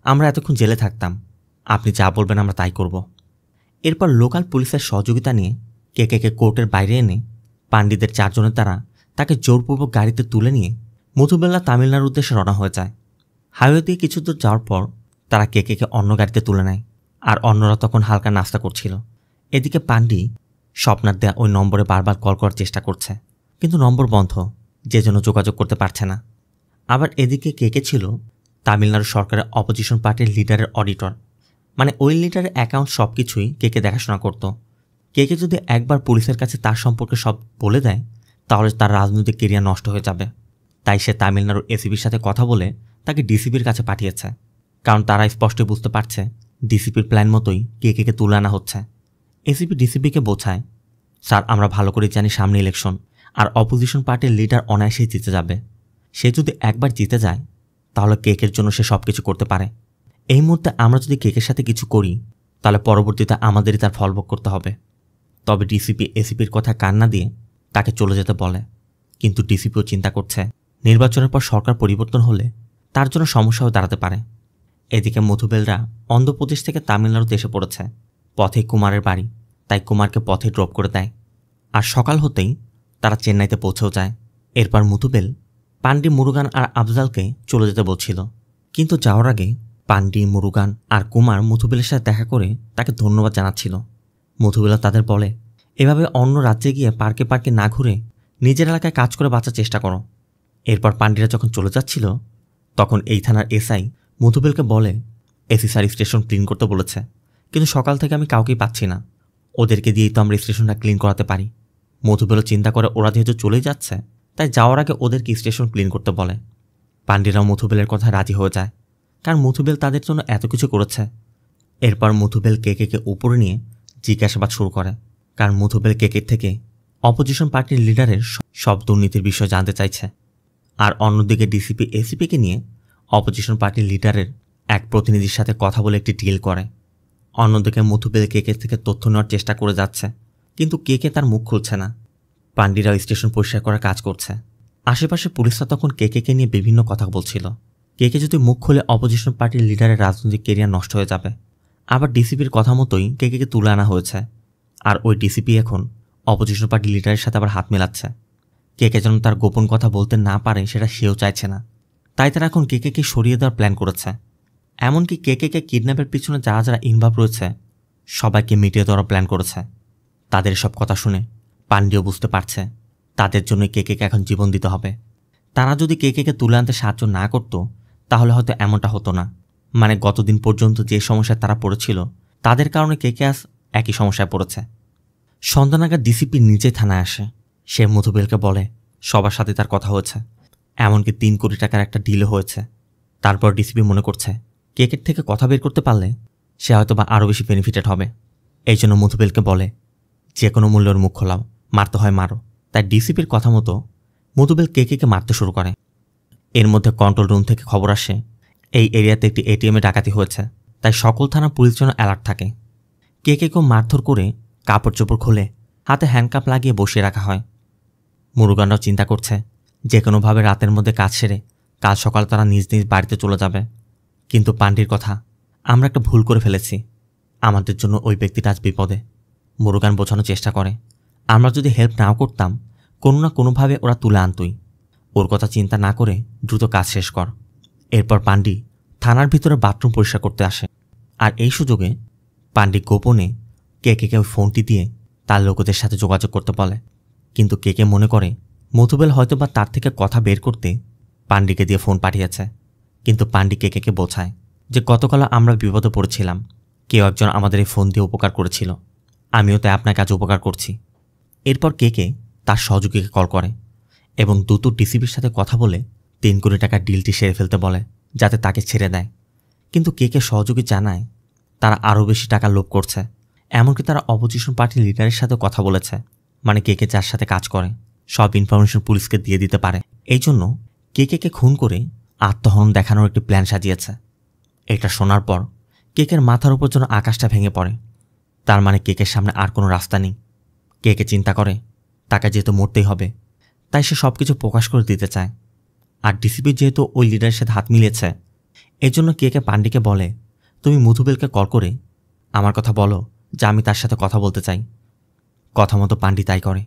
আমরা এতক্ষণ জেলে থাকতাম, আপনি যা বলবেন আমরা তাই করব। এরপর লোকাল পুলিশের সহযোগিতা নিয়ে কে কোর্টের বাইরে এনে পাণ্ডিদের 4 জনের দ্বারা তাকে জোরপূর্বক গাড়িতে তুলে নিয়ে মুথুবেলরা তামিলনাড়ুর উদ্দেশ্যে রওনা হয়ে যায়। হাইওয়ে দিয়ে কিছু দূর যাওয়ার পর তারা কে অন্য গাড়িতে তুলে নেয়, আর অন্যরা তখন হালকা নাস্তা করছিল। এদিকে পাণ্ডি স্বপ্নার দেয়া ওই নম্বরে বারবার কল করার চেষ্টা করছে, কিন্তু নম্বর বন্ধ, যে জন্য যোগাযোগ করতে পারছে না। আবার এদিকে কে ছিল তামিলনাড়ু সরকারের অপোজিশন পার্টির লিডারের অডিটর, মানে ওই লিডারের অ্যাকাউন্ট সব কিছুই কে দেখাশোনা করত। কে যদি একবার পুলিশের কাছে তার সম্পর্কে সব বলে দেয় তাহলে তার রাজনৈতিক কেরিয়ার নষ্ট হয়ে যাবে। তাই সে তামিলনাড়ুর এসিপির সাথে কথা বলে তাকে ডিসিপির কাছে পাঠিয়েছে, কারণ তারা স্পষ্ট বুঝতে পারছে ডিসিপির প্ল্যান মতোই কে তুলে আনা হচ্ছে। এসিপি ডিসিপিকে বোঝায় স্যার আমরা ভালো করে জানি সামনে ইলেকশন, আর অপোজিশন পার্টির লিডার অনায়াসেই জিতে যাবে। সে যদি একবার জিতে যায় তাহলে কেকের জন্য সে সব কিছু করতে পারে। এই মুহূর্তে আমরা যদি কেকের সাথে কিছু করি তাহলে পরবর্তীতে আমাদেরই তার ফলভোগ করতে হবে। তবে ডিসিপি এসিপির কথা কান না দিয়ে তাকে চলে যেতে বলে, কিন্তু ডিসিপিও চিন্তা করছে নির্বাচনের পর সরকার পরিবর্তন হলে তার জন্য সমস্যাও দাঁড়াতে পারে। এদিকে মুথুবেলরা অন্ধ্রপ্রদেশ থেকে তামিলনাড়ুতে এসে পড়েছে। পথে কুমারের বাড়ি, তাই কুমারকে পথে ড্রপ করে দেয়। আর সকাল হতেই তারা চেন্নাইতে পৌঁছেও যায়। এরপর মুথুবেল পাণ্ডি, মুরুগান আর আফজালকে চলে যেতে বলছিল, কিন্তু যাওয়ার আগে পাণ্ডি, মুরুগান আর কুমার মুথুবেলের সাথে দেখা করে তাকে ধন্যবাদ জানাচ্ছিল। মুথুবেলা তাদের বলে এভাবে অন্য রাজ্যে গিয়ে পার্কে না ঘুরে নিজের এলাকায় কাজ করে বাঁচার চেষ্টা করো। এরপর পাণ্ডিরা যখন চলে যাচ্ছিল তখন এই থানার এসআই মধুবেলকে বলে, এসি স্যার স্টেশন ক্লিন করতে বলেছে, কিন্তু সকাল থেকে আমি কাউকেই পাচ্ছি না। ওদেরকে দিয়েই তো আমরা স্টেশনটা ক্লিন করাতে পারি। মধুবেলও চিন্তা করে ওরা যেহেতু চলেই যাচ্ছে, তাই যাওয়ার আগে ওদেরকে স্টেশন ক্লিন করতে বলে। পান্ডিরাও মধুবেলের কথা রাজি হয়ে যায়, কারণ মধুবেল তাদের জন্য এত কিছু করেছে। এরপর মধুবেল কেকে উপরে নিয়ে জিজ্ঞাসাবাদ শুরু করে, কারণ মধুবেল কেকের থেকে অপোজিশন পার্টির লিডারের সব দুর্নীতির বিষয় জানতে চাইছে। আর অন্যদিকে ডিসিপি এসিপিকে নিয়ে অপোজিশন পার্টির লিডারের এক প্রতিনিধির সাথে কথা বলে একটি ডিল করে। অন্যদিকে মধুবেল কেকের থেকে তথ্য নেওয়ার চেষ্টা করে যাচ্ছে, কিন্তু কেকে তার মুখ খুলছে না। পান্ডিরাও স্টেশন পরিষ্কার করার কাজ করছে। আশেপাশে পুলিশরা তখন কেকে নিয়ে বিভিন্ন কথা বলছিল। কেকে যদি মুখ খুলে অপোজিশন পার্টির লিডারের রাজনৈতিক কেরিয়ার নষ্ট হয়ে যাবে। আবার ডিসিপির কথা মতোই কেকে তুলে আনা হয়েছে, আর ওই ডিসিপি এখন অপোজিশন পার্টির লিডারের সাথে আবার হাত মেলাচ্ছে। কেকে যেন তার গোপন কথা বলতে না পারে সেটা সেও চাইছে না, তাই তারা এখন কেকে সরিয়ে দেওয়ার প্ল্যান করেছে। এমনকি কেকে কিডন্যাপের পিছনে যারা যারা ইনভলভ রয়েছে সবাইকে মিটিয়ে দেওয়ার প্ল্যান করেছে। তাদের সব কথা শুনে পান্ডিও বুঝতে পারছে তাদের জন্যই কেকে এখন জীবন দিতে হবে। তারা যদি কেকে তুলে আনতে সাহায্য না করত, তাহলে হয়তো এমনটা হতো না। মানে গতদিন পর্যন্ত যে সমস্যায় তারা পড়েছিল, তাদের কারণে কেকে আজ একই সমস্যায় পড়েছে। সন্ধ্যা নাগাদ ডিসিপি নিজে থানায় আসে। সে মধুবেলকে বলে সবার সাথে তার কথা হয়েছে, এমনকি 3 কোটি টাকার একটা ডিলও হয়েছে। তারপর ডিসিপি মনে করছে কেকের থেকে কথা বের করতে পারলে সে হয়তো বা আরও বেশি বেনিফিটেড হবে। এই জন্য মধুবেলকে বলে যে কোনো মূল্যের মুখ খোলাও, মারতে হয় মারো। তাই ডিসিপির কথা মতো মধুবেল কেকে মারতে শুরু করে। এর মধ্যে কন্ট্রোল রুম থেকে খবর আসে এই এরিয়াতে একটি এটিএমে ডাকাতি হয়েছে, তাই সকল থানা পুলিশ যেন অ্যালার্ট থাকে। কেকেও মারধর করে কাপড় চোপড় খুলে হাতে হ্যান্ডকাপ লাগিয়ে বসিয়ে রাখা হয়। মুরুগানরাও চিন্তা করছে যে কোনোভাবে রাতের মধ্যে কাজ সেরে কাল সকাল তারা নিজ নিজ বাড়িতে চলে যাবে। কিন্তু পান্ডির কথা, আমরা একটা ভুল করে ফেলেছি, আমাদের জন্য ওই ব্যক্তিটা আজ বিপদে। মুরুগান বোঝানোর চেষ্টা করে আমরা যদি হেল্প নাও করতাম কোনো না কোনোভাবে ওরা তুলে আনতই। ওর কথা চিন্তা না করে দ্রুত কাজ শেষ কর। এরপর পান্ডি থানার ভিতরে বাথরুম পরিষ্কার করতে আসে, আর এই সুযোগে পান্ডি গোপনে কেকে ওই ফোনটি দিয়ে তার লোকদের সাথে যোগাযোগ করতে বলে। কিন্তু কেকে মনে করে মধুবেল হয়তো বা তার থেকে কথা বের করতে পান্ডিকে দিয়ে ফোন পাঠিয়েছে। কিন্তু পান্ডি কেকে বোঝায় যে গতকাল আমরা বিপদে পড়েছিলাম, কেউ একজন আমাদের এই ফোন দিয়ে উপকার করেছিল, আমিও তাই আপনার কাছে উপকার করছি। এরপর কেকে তার সহযোগীকে কল করে এবং দ্রুত ডিসিপির সাথে কথা বলে 3 কোটি টাকার ডিলটি সেরে ফেলতে বলে, যাতে তাকে ছেড়ে দেয়। কিন্তু কেকে সহযোগী জানায় তারা আরও বেশি টাকা লোভ করছে। এমনকি তারা অপোজিশন পার্টির লিডারের সাথে কথা বলেছে, মানে কেকে যার সাথে কাজ করে সব ইনফরমেশন পুলিশকে দিয়ে দিতে পারে। এই জন্য কেকে খুন করে আত্মহনন দেখানোর একটি প্ল্যান সাজিয়েছে। এটা শোনার পর কেকের মাথার উপর যেন আকাশটা ভেঙে পড়ে। তার মানে কেকের সামনে আর কোনো রাস্তা নেই। কেকে চিন্তা করে তাকে যেহেতু মরতেই হবে, তাই সে সব কিছু প্রকাশ করে দিতে চায়। আর ডিসিপি যেহেতু ওই লিডারের সাথে হাত মিলিয়েছে, এজন্য কেকে পান্ডিকে বলে তুমি মধুবেলকে কল করে আমার কথা বলো যে আমি তার সাথে কথা বলতে চাই। কথা মতো পান্ডি তাই করে।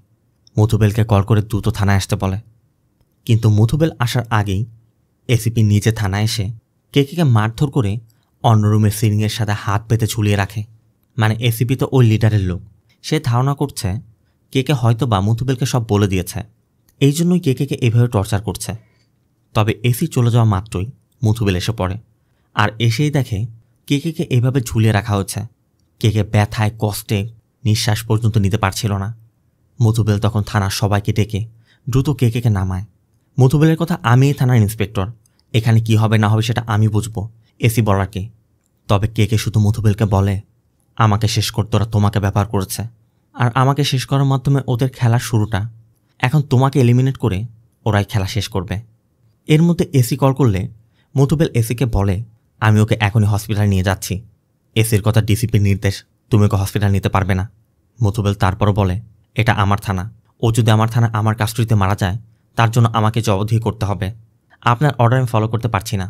মধুবেলকে কল করে দ্রুত থানায় আসতে বলে। কিন্তু মধুবেল আসার আগেই এসিপি নিজে থানায় এসে কেকে মারধর করে অন্য রুমের সিলিংয়ের সাথে হাত পেতে ঝুলিয়ে রাখে। মানে এসিপি তো ওই লিডারের লোক, সে ধারণা করছে কেকে হয়তো বা মধুবেলকে সব বলে দিয়েছে, এই জন্যই কেকে এভাবে টর্চার করছে। তবে এসি চলে যাওয়া মাত্রই মধুবেল এসে পড়ে, আর এসেই দেখে কেকে এভাবে ঝুলিয়ে রাখা হচ্ছে। কেকে ব্যথায় কষ্টে নিঃশ্বাস পর্যন্ত নিতে পারছিল না। মধুবেল তখন থানার সবাইকে ডেকে দ্রুত কেকে নামায়। মধুবেলের কথা, আমি থানার ইন্সপেক্টর, এখানে কি হবে না হবে সেটা আমি বুঝবো, এসি বলার কে। তবে কেকে শুধু মধুবেলকে বলে আমাকে শেষ করতে ওরা তোমাকে ব্যবহার করেছে, আর আমাকে শেষ করার মাধ্যমে ওদের খেলার শুরুটা, এখন তোমাকে এলিমিনেট করে ওরাই খেলা শেষ করবে। এর মধ্যে এসি কল করলে মধুবেল এসিকে বলে আমি ওকে এখনই হসপিটালে নিয়ে যাচ্ছি। এসির কথা ডিসিপির নির্দেশ, তুমি ওকে হসপিটাল নিতে পারবে না। মধুবেল তারপরও বলে এটা আমার থানা, ও যদি আমার থানা আমার কাস্টডিতে মারা যায় তার জন্য আমাকে জবাবদিহি করতে হবে, আপনার অর্ডার আমি ফলো করতে পারছি না।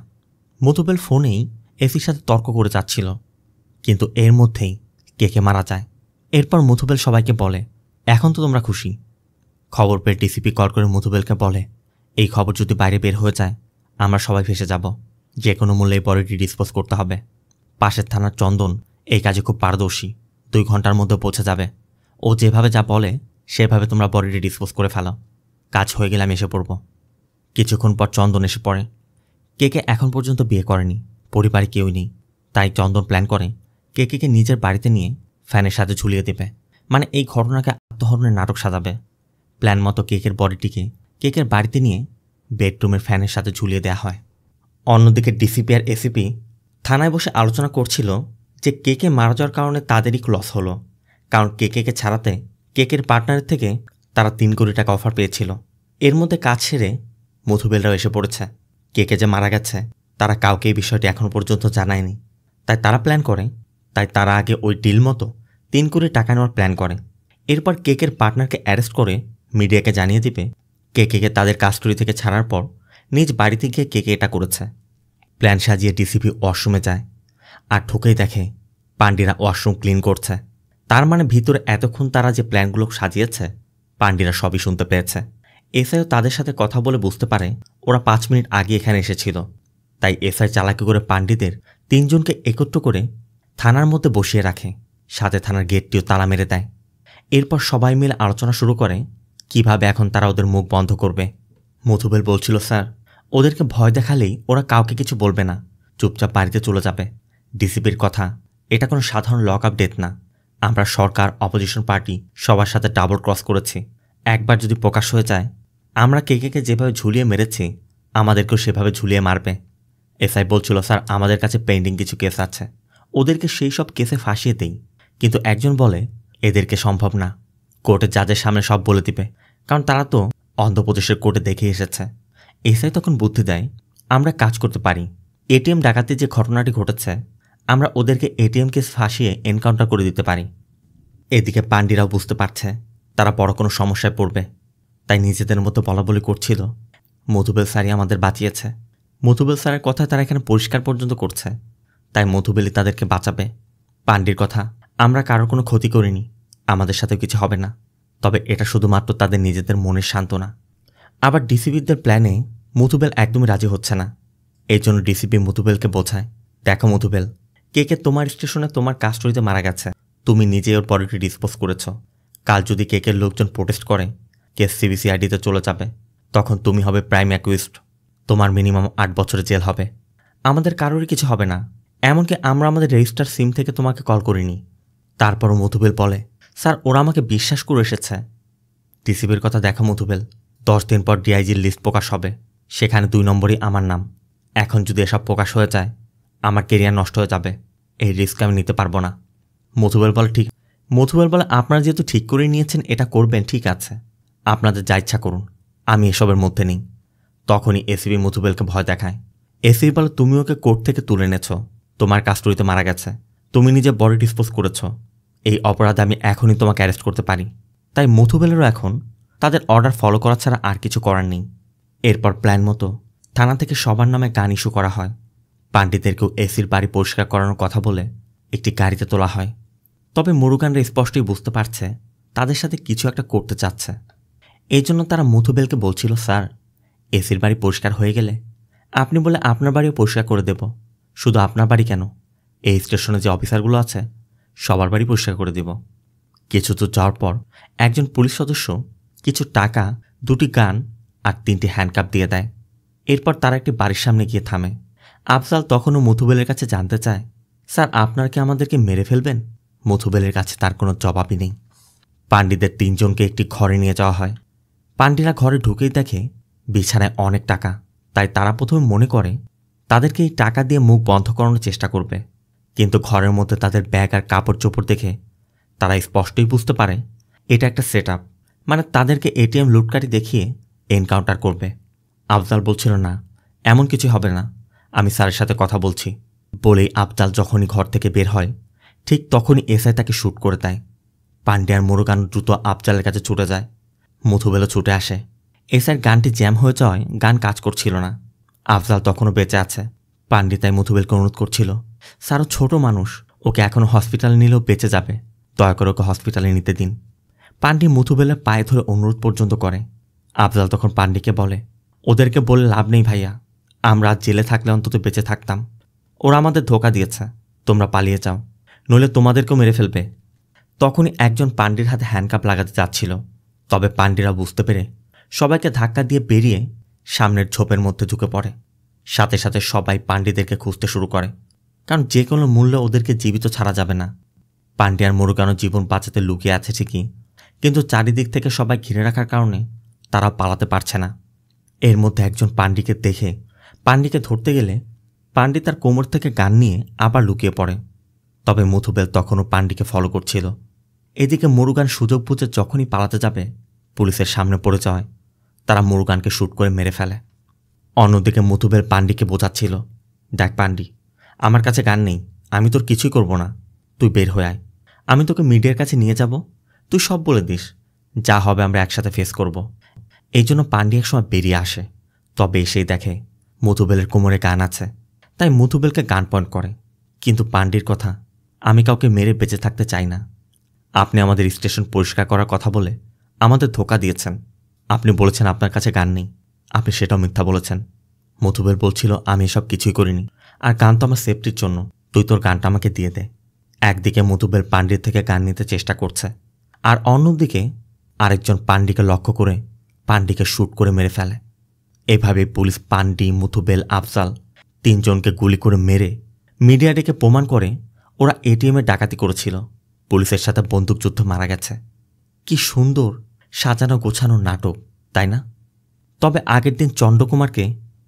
মধুবেল ফোনেই এসির সাথে তর্ক করে যাচ্ছিল, কিন্তু এর মধ্যেই কেকে মারা যায়। এরপর মধুবেল সবাইকে বলে এখন তো তোমরা খুশি। খবর পেয়ে ডিসিপি কল করে মধুবেলকে বলে এই খবর যদি বাইরে বের হয়ে যায় আমরা সবাই ফেসে যাব, যে কোনো মূল্যে বডিটি ডিসপোজ করতে হবে। পাশের থানার চন্দন এই কাজে খুব পারদর্শী, 2 ঘন্টার মধ্যে পৌঁছে যাবে। ও যেভাবে যা বলে সেভাবে তোমরা বডিটি ডিসপোজ করে ফেলো, কাজ হয়ে গেলে আমি এসে পড়ব। কিছুক্ষণ পর চন্দন এসে পড়ে। কেকে এখন পর্যন্ত বিয়ে করেনি, পরিবারে কেউই নেই, তাই চন্দন প্ল্যান করে কেকে নিজের বাড়িতে নিয়ে ফ্যানের সাথে ঝুলিয়ে দেবে, মানে এই ঘটনাকে আত্মহরণের নাটক সাজাবে। প্ল্যান মতো কেকের বডিটিকে কেকের বাড়িতে নিয়ে বেডরুমের ফ্যানের সাথে ঝুলিয়ে দেওয়া হয়। অন্যদিকে ডিসিপি আর এসিপি থানায় বসে আলোচনা করছিল যে কেকে মারা যাওয়ার কারণে তাদেরই লস হলো, কারণ কেকে ছাড়াতে কেকের পার্টনারের থেকে তারা 3 কোটি টাকা অফার পেয়েছিল। এর মধ্যে কাজ সেরে মধুবেলরাও এসে পড়েছে। কেকে যে মারা গেছে তারা কাউকে এই বিষয়টি এখনও পর্যন্ত জানায়নি, তাই তারা প্ল্যান করে, তাই তারা আগে ওই ডিল মতো 3 কোটি টাকা নেওয়ার প্ল্যান করে। এরপর কেকের পার্টনারকে অ্যারেস্ট করে মিডিয়াকে জানিয়ে দিবে কেকে তাদের কাস্টডি থেকে ছাড়ার পর নিজ বাড়িতে গিয়ে কেকে এটা করেছে। প্ল্যান সাজিয়ে ডিসিপি ওয়াশরুমে যায় আর ঠুকেই দেখে পান্ডিরা ওয়াশরুম ক্লিন করছে। তার মানে ভিতরে এতক্ষণ তারা যে প্ল্যানগুলো সাজিয়েছে পান্ডিরা সবই শুনতে পেয়েছে। এসআইও তাদের সাথে কথা বলে বুঝতে পারে ওরা 5 মিনিট আগে এখানে এসেছিল, তাই এসআই চালাকি করে পান্ডিদের 3 জনকে একত্র করে থানার মধ্যে বসিয়ে রাখে, সাথে থানার গেটটিও তালা মেরে দেয়। এরপর সবাই মিলে আলোচনা শুরু করে কিভাবে এখন তারা ওদের মুখ বন্ধ করবে। মধুবেল বলছিল, স্যার ওদেরকে ভয় দেখালেই ওরা কাউকে কিছু বলবে না, চুপচাপ বাড়িতে চলে যাবে। ডিসিপির কথা, এটা কোনো সাধারণ লক আপ ডেথ না। আমরা সরকার, অপোজিশন পার্টি সবার সাথে ডাবল ক্রস করেছি। একবার যদি প্রকাশ হয়ে যায় আমরা কেকে যেভাবে ঝুলিয়ে মেরেছি আমাদেরকেও সেভাবে ঝুলিয়ে মারবে। এসআই বলছিল, স্যার আমাদের কাছে পেন্ডিং কিছু কেস আছে, ওদেরকে সেই সব কেসে ফাঁসিয়ে দেই। কিন্তু একজন বলে এদেরকে সম্ভব না, কোর্টের জাজের সামনে সব বলে দিবে, কারণ তারা তো অন্ধ্রপ্রদেশের কোর্টে দেখে এসেছে। এসআই তখন বুদ্ধি দেয়, আমরা কাজ করতে পারি। এটিএম ডাকাতি যে ঘটনাটি ঘটেছে আমরা ওদেরকে এটিএম কেস ফাঁসিয়ে এনকাউন্টার করে দিতে পারি। এদিকে পান্ডিরাও বুঝতে পারছে তারা বড় কোনো সমস্যায় পড়বে, তাই নিজেদের মতো বলাবলি করছিল, মধুবেল স্যারই আমাদের বাঁচিয়েছে। মধুবেল স্যারের কথায় তারা এখানে পরিষ্কার পর্যন্ত করছে, তাই মধুবেলই তাদেরকে বাঁচাবে। পান্ডির কথা, আমরা কারোর কোনো ক্ষতি করিনি, আমাদের সাথে কিছু হবে না, তবে এটা শুধুমাত্র তাদের নিজেদের মনের সান্ত্বনা। আবার ডিসিপিদের প্ল্যানে মধুবেল একদমই রাজি হচ্ছে না। এই জন্য ডিসিপি মধুবেলকে বোঝায়, দেখো মধুবেল, কেকে তোমার স্টেশনে তোমার কাস্টডিতে মারা গেছে, তুমি নিজে ওর বডিটি ডিসপোজ করেছ। কাল যদি কেকের লোকজন প্রোটেস্ট করে কেস সিবিসিআইডিতে চলে যাবে, তখন তুমি হবে প্রাইম অ্যাকুইজড, তোমার মিনিমাম 8 বছরের জেল হবে। আমাদের কারোরই কিছু হবে না, এমনকি আমরা আমাদের রেজিস্টার সিম থেকে তোমাকে কল করিনি। তারপরও মধুবেল বলে, স্যার ওরা আমাকে বিশ্বাস করে এসেছে। ডিসিপির কথা, দেখো মধুবেল, 10 দিন পর ডিআইজির লিস্ট প্রকাশ হবে, সেখানে 2 নম্বরই আমার নাম। এখন যদি এসব প্রকাশ হয়ে যায় আমার কেরিয়ার নষ্ট হয়ে যাবে, এই রিস্ক আমি নিতে পারবো না। মধুবেল বলে, ঠিক। মধুবেল বলে, আপনারা যেহেতু ঠিক করে নিয়েছেন এটা করবেন, ঠিক আছে, আপনাদের যা ইচ্ছা করুন, আমি এসবের মধ্যে নেই। তখনই এসিবি মধুবেলকে ভয় দেখায়। এসিবি বলে, তুমি ওকে কোর্ট থেকে তুলে এনেছ, তোমার কাস্টডিতে মারা গেছে, তুমি নিজে বডি ডিসপোজ করেছ, এই অপরাধে আমি এখনই তোমাকে অ্যারেস্ট করতে পারি। তাই মধুবেলেরও এখন তাদের অর্ডার ফলো করা ছাড়া আর কিছু করার নেই। এরপর প্ল্যান মতো থানা থেকে সবার নামে গান ইস্যু করা হয়। পান্ডিদেরকেও এসির বাড়ি পরিষ্কার করানোর কথা বলে একটি গাড়িতে তোলা হয়। তবে মুরুগানরা স্পষ্টই বুঝতে পারছে তাদের সাথে কিছু একটা করতে চাচ্ছে। এই জন্য তারা মধুবেলকে বলছিল, স্যার এসির বাড়ি পরিষ্কার হয়ে গেলে আপনি বলে আপনার বাড়িও পরিষ্কার করে দেব। শুধু আপনার বাড়ি কেন, এই স্টেশনে যে অফিসারগুলো আছে সবার বাড়ি পরিষ্কার করে দেব। কিছু দূর যাওয়ার পর একজন পুলিশ সদস্য কিছু টাকা, 2টি গান আর 3টি হ্যান্ডকাপ দিয়ে দেয়। এরপর তারা একটি বাড়ির সামনে গিয়ে থামে। আফজাল তখনও মধুবেলের কাছে জানতে চায়, স্যার আপনার কি আমাদেরকে মেরে ফেলবেন? মধুবেলের কাছে তার কোনো জবাবই নেই। পান্ডিদের 3 জনকে একটি ঘরে নিয়ে যাওয়া হয়। পান্ডিরা ঘরে ঢুকেই দেখে বিছানায় অনেক টাকা, তাই তারা প্রথমে মনে করে তাদেরকে এই টাকা দিয়ে মুখ বন্ধ করানোর চেষ্টা করবে। কিন্তু ঘরের মধ্যে তাদের ব্যাগ আর কাপড় চোপড় দেখে তারা স্পষ্টই বুঝতে পারে এটা একটা সেট আপ, মানে তাদেরকে এটিএম লুটকারি দেখিয়ে এনকাউন্টার করবে। আফজাল বলছিল, না এমন কিছু হবে না, আমি স্যারের সাথে কথা বলছি। বলেই আফজাল যখনই ঘর থেকে বের হয় ঠিক তখনই এসআই তাকে শ্যুট করে দেয়। পান্ডিয়ার মুরুগান দ্রুত আফজালের কাছে ছুটে যায়। মধুবেলও ছুটে আসে। এসআইয়ের গানটি জ্যাম হয়ে যাওয়ায় গান কাজ করছিল না। আফজাল তখনও বেঁচে আছে। পান্ডি তাই মধুবেলকে অনুরোধ করছিল, স্যারও ছোট মানুষ, ওকে এখনও হসপিটালে নিলেও বেঁচে যাবে, দয়া করে ওকে হসপিটালে নিতে দিন। পান্ডি মধুবেলের পায়ে ধরে অনুরোধ পর্যন্ত করে। আফজাল তখন পান্ডিকে বলে, ওদেরকে বলে লাভ নেই ভাইয়া, আমরা আজ জেলে থাকলে অন্তত বেঁচে থাকতাম। ওরা আমাদের ধোঁকা দিয়েছে, তোমরা পালিয়ে যাও, নইলে তোমাদেরকেও মেরে ফেলবে। তখনই একজন পান্ডির হাতে হ্যান্ডকাপ লাগাতে যাচ্ছিল, তবে পান্ডিরা বুঝতে পেরে সবাইকে ধাক্কা দিয়ে বেরিয়ে সামনের ঝোপের মধ্যে ঢুকে পড়ে। সাথে সাথে সবাই পান্ডিদেরকে খুঁজতে শুরু করে, কারণ যে কোনো মূল্যে ওদেরকে জীবিত ছাড়া যাবে না। পান্ডি আর মুরুগানও জীবন বাঁচাতে লুকিয়ে আছে ঠিকই, কিন্তু চারিদিক থেকে সবাই ঘিরে রাখার কারণে তারা পালাতে পারছে না। এর মধ্যে একজন পান্ডিকে দেখে পান্ডিকে ধরতে গেলে পান্ডি তার কোমর থেকে গান নিয়ে আবার লুকিয়ে পড়ে। তবে মুথুবেল তখনও পান্ডিকে ফলো করছিল। এদিকে মুরুগান সুযোগ বুঝে যখনই পালাতে যাবে পুলিশের সামনে পড়ে যাওয়ায় তারা মুরুগানকে শ্যুট করে মেরে ফেলে। অন্যদিকে মুথুবেল পান্ডিকে বোঝাচ্ছিল, দেখ পান্ডি, আমার কাছে গান নেই, আমি তোর কিছুই করব না, তুই বের হয়ে আয়, আমি তোকে মিডিয়ার কাছে নিয়ে যাব, তুই সব বলে দিস, যা হবে আমরা একসাথে ফেস করব। এই জন্য পান্ডি একসময় বেরিয়ে আসে। তবে এসেই দেখে মুথুবেলের কোমরে গান আছে, তাই মুথুবেলকে গান পয়েন্ট করে। কিন্তু পান্ডির কথা, আমি কাউকে মেরে বেঁচে থাকতে চাই না। আপনি আমাদের স্টেশন পরিষ্কার করার কথা বলে আমাদের ধোঁকা দিয়েছেন। আপনি বলেছেন আপনার কাছে গান নেই, আপনি সেটাও মিথ্যা বলেছেন। মুথুবেল বলছিল, আমি এসব কিছুই করিনি, আর গান তো আমার সেফটির জন্য, তুই তোর গানটা আমাকে দিয়ে দে। একদিকে মুথুবেল পান্ডির থেকে গান নিতে চেষ্টা করছে, আর অন্যদিকে আরেকজন পান্ডিকে লক্ষ্য করে পান্ডিকে শ্যুট করে মেরে ফেলে। এভাবে পুলিশ পান্ডি, মুথুবেল, আফজাল তিনজনকে গুলি করে মেরে মিডিয়া ডেকে প্রমাণ করে ওরা এটিএমে ডাকাতি করেছিল, পুলিশের সাথে বন্দুকযুদ্ধ মারা গেছে। কি সুন্দর সাজানো গোছানো নাটক, তাই না? তবে আগের দিন চন্দ্রকুমারকে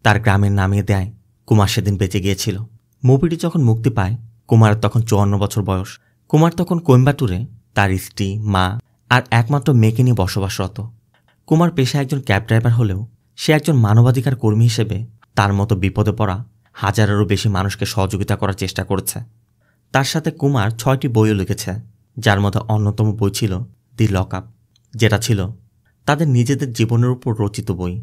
তার গ্রামে নামিয়ে দেয় কুমার সেদিন বেঁচে গিয়েছিল। মুভিটি যখন মুক্তি পায় কুমারের তখন 54 বছর বয়স। কুমার তখন কোয়েম্বাটুরে তার স্ত্রী, মা আর একমাত্র মেয়েকে নিয়ে বসবাসরত। কুমার পেশায় একজন ক্যাব ড্রাইভার হলেও সে একজন মানবাধিকার কর্মী হিসেবে তার মতো বিপদে পড়া হাজারেরও বেশি মানুষকে সহযোগিতা করার চেষ্টা করেছে। তার সাথে কুমার 6টি বইও লিখেছে, যার মধ্যে অন্যতম বই ছিল দি লক আপ, যেটা ছিল তাদের নিজেদের জীবনের উপর রচিত বই।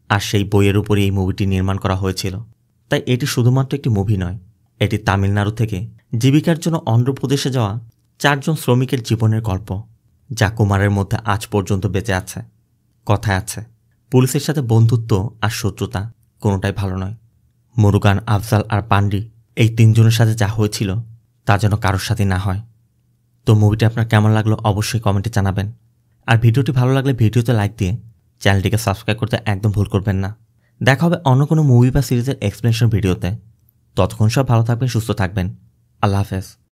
আর সেই বইয়ের উপরে এই মুভিটি নির্মাণ করা হয়েছিল। তাই এটি শুধুমাত্র একটি মুভি নয়, এটি তামিলনাড়ু থেকে জীবিকার জন্য অন্ধ্রপ্রদেশে যাওয়া 4 জন শ্রমিকের জীবনের গল্প, যা কুমারের মধ্যে আজ পর্যন্ত বেঁচে আছে। কথায় আছে, পুলিশের সাথে বন্ধুত্ব আর শত্রুতা কোনোটাই ভালো নয়। মুরুগান, আফজাল আর পান্ডি এই 3 জনের সাথে যা হয়েছিল তা যেন কারোর সাথে না হয়। তো মুভিটি আপনার কেমন লাগলো অবশ্যই কমেন্টে জানাবেন। আর ভিডিওটি ভালো লাগলে ভিডিওতে লাইক দিয়ে চ্যানেলটিকে সাবস্ক্রাইব করতে একদম ভুল করবেন না। দেখা হবে অন্য কোনো মুভি বা সিরিজের এক্সপ্লেনেশন ভিডিওতে। ততক্ষণ সব ভালো থাকবেন, সুস্থ থাকবেন। আল্লাহ হাফেজ।